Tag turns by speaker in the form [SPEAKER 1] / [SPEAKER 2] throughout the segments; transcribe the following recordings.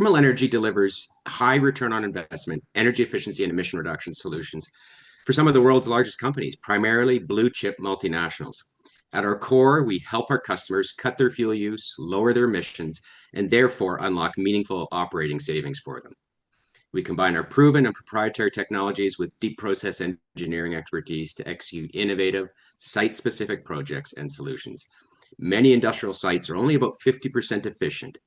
[SPEAKER 1] Thermal energy delivers high return on investment, energy efficiency, and emission reduction solutions for some of the world's largest companies, primarily blue chip multinationals. At our core, we help our customers cut their fuel use, lower their emissions, and therefore unlock meaningful operating savings for them. We combine our proven and proprietary technologies with deep process engineering expertise to execute innovative, site-specific projects and solutions. Many industrial sites are only about 50% efficient.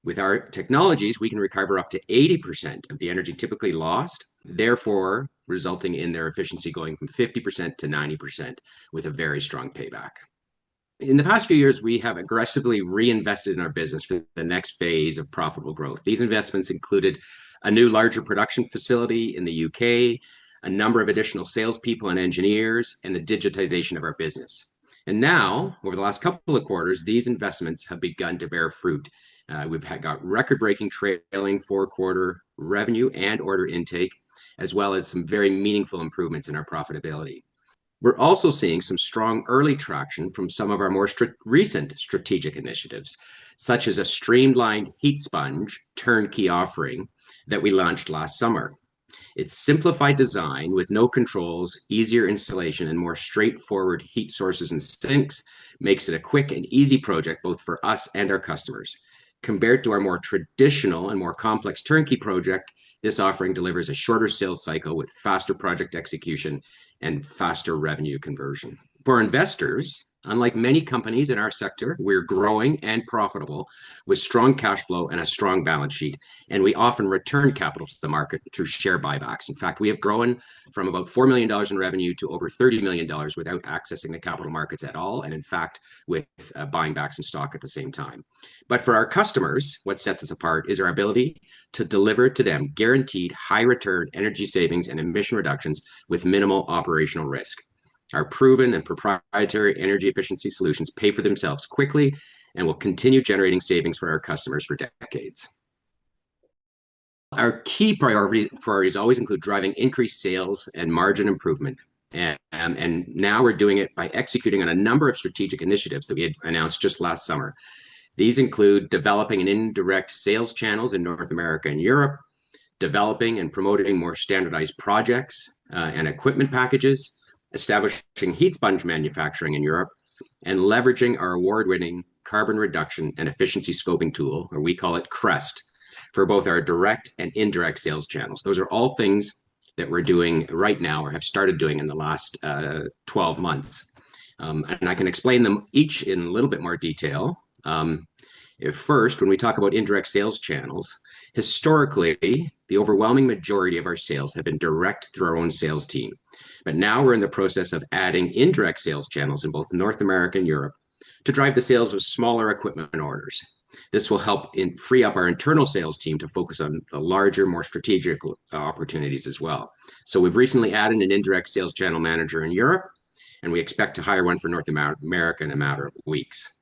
[SPEAKER 1] With our technologies, we can recover up to 80% of the energy typically lost, therefore resulting in their efficiency going from 50% to 90% with a very strong payback. In the past few years, we have aggressively reinvested in our business for the next phase of profitable growth. These investments included a new, larger production facility in the UK, a number of additional salespeople and engineers, and the digitization of our business. And now, over the last couple of quarters, these investments have begun to bear fruit. We've got record-breaking trailing four-quarter revenue and order intake, as well as some very meaningful improvements in our profitability. We're also seeing some strong early traction from some of our more recent strategic initiatives, such as a streamlined HeatSponge turnkey offering that we launched last summer. Its simplified design with no controls, easier installation, and more straightforward heat sources and sinks makes it a quick and easy project both for us and our customers. Compared to our more traditional and more complex turnkey project, this offering delivers a shorter sales cycle with faster project execution and faster revenue conversion. For investors, unlike many companies in our sector, we're growing and profitable with strong cash flow and a strong balance sheet, and we often return capital to the market through share buybacks. In fact, we have grown from about $4 million in revenue to over $30 million without accessing the capital markets at all, and in fact, with buying back some stock at the same time. But for our customers, what sets us apart is our ability to deliver to them guaranteed high return energy savings and emission reductions with minimal operational risk. Our proven and proprietary energy efficiency solutions pay for themselves quickly and will continue generating savings for our customers for decades. Our key priorities always include driving increased sales and margin improvement. And now we're doing it by executing on a number of strategic initiatives that we had announced just last summer. These include developing an indirect sales channels in North America and Europe, developing and promoting more standardized projects and equipment packages, establishing HeatSponge manufacturing in Europe, and leveraging our award-winning carbon reduction and efficiency scoping tool, or we call it CREST, for both our direct and indirect sales channels. Those are all things that we're doing right now or have started doing in the last 12 months. And I can explain them each in a little bit more detail. First, when we talk about indirect sales channels, historically, the overwhelming majority of our sales have been direct through our own sales team. But now we're in the process of adding indirect sales channels in both North America and Europe to drive the sales of smaller equipment orders. This will help free up our internal sales team to focus on the larger, more strategic opportunities as well. So we've recently added an indirect sales channel manager in Europe, and we expect to hire one for North America in a matter of weeks.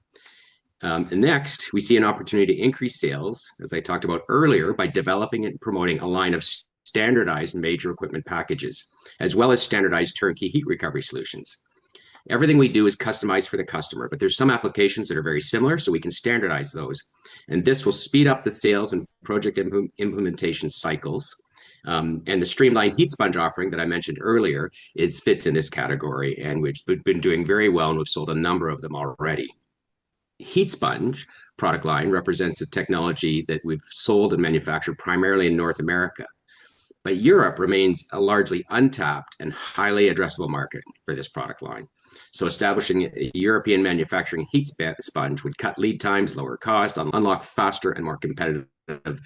[SPEAKER 1] And next, we see an opportunity to increase sales, as I talked about earlier, by developing and promoting a line of standardized major equipment packages, as well as standardized turnkey heat recovery solutions. Everything we do is customized for the customer, but there's some applications that are very similar, so we can standardize those. And this will speed up the sales and project implementation cycles. And the streamlined HeatSponge offering that I mentioned earlier fits in this category, and we've been doing very well, and we've sold a number of them already. HeatSponge product line represents a technology that we've sold and manufactured primarily in North America. But Europe remains a largely untapped and highly addressable market for this product line. So establishing a European manufacturing HeatSponge would cut lead times, lower cost, unlock faster and more competitive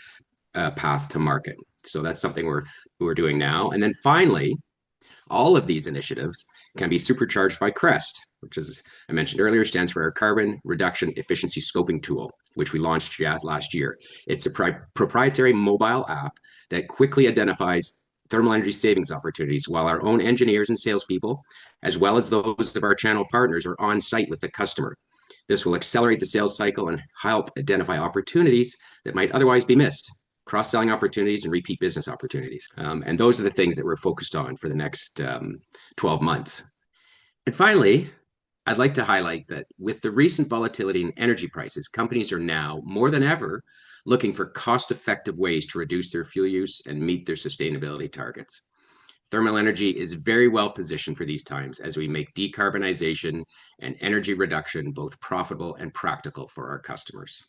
[SPEAKER 1] path to market. So that's something we're doing now. And then finally, all of these initiatives can be supercharged by CREST, which, as I mentioned earlier, stands for our Carbon Reduction Efficiency Scoping Tool, which we launched last year. It's a proprietary mobile app that quickly identifies thermal energy savings opportunities while our own engineers and salespeople, as well as those of our channel partners, are on site with the customer. This will accelerate the sales cycle and help identify opportunities that might otherwise be missed, cross-selling opportunities and repeat business opportunities. And those are the things that we're focused on for the next 12 months. And finally, I'd like to highlight that with the recent volatility in energy prices, companies are now more than ever looking for cost-effective ways to reduce their fuel use and meet their sustainability targets. Thermal energy is very well positioned for these times as we make decarbonization and energy reduction both profitable and practical for our customers.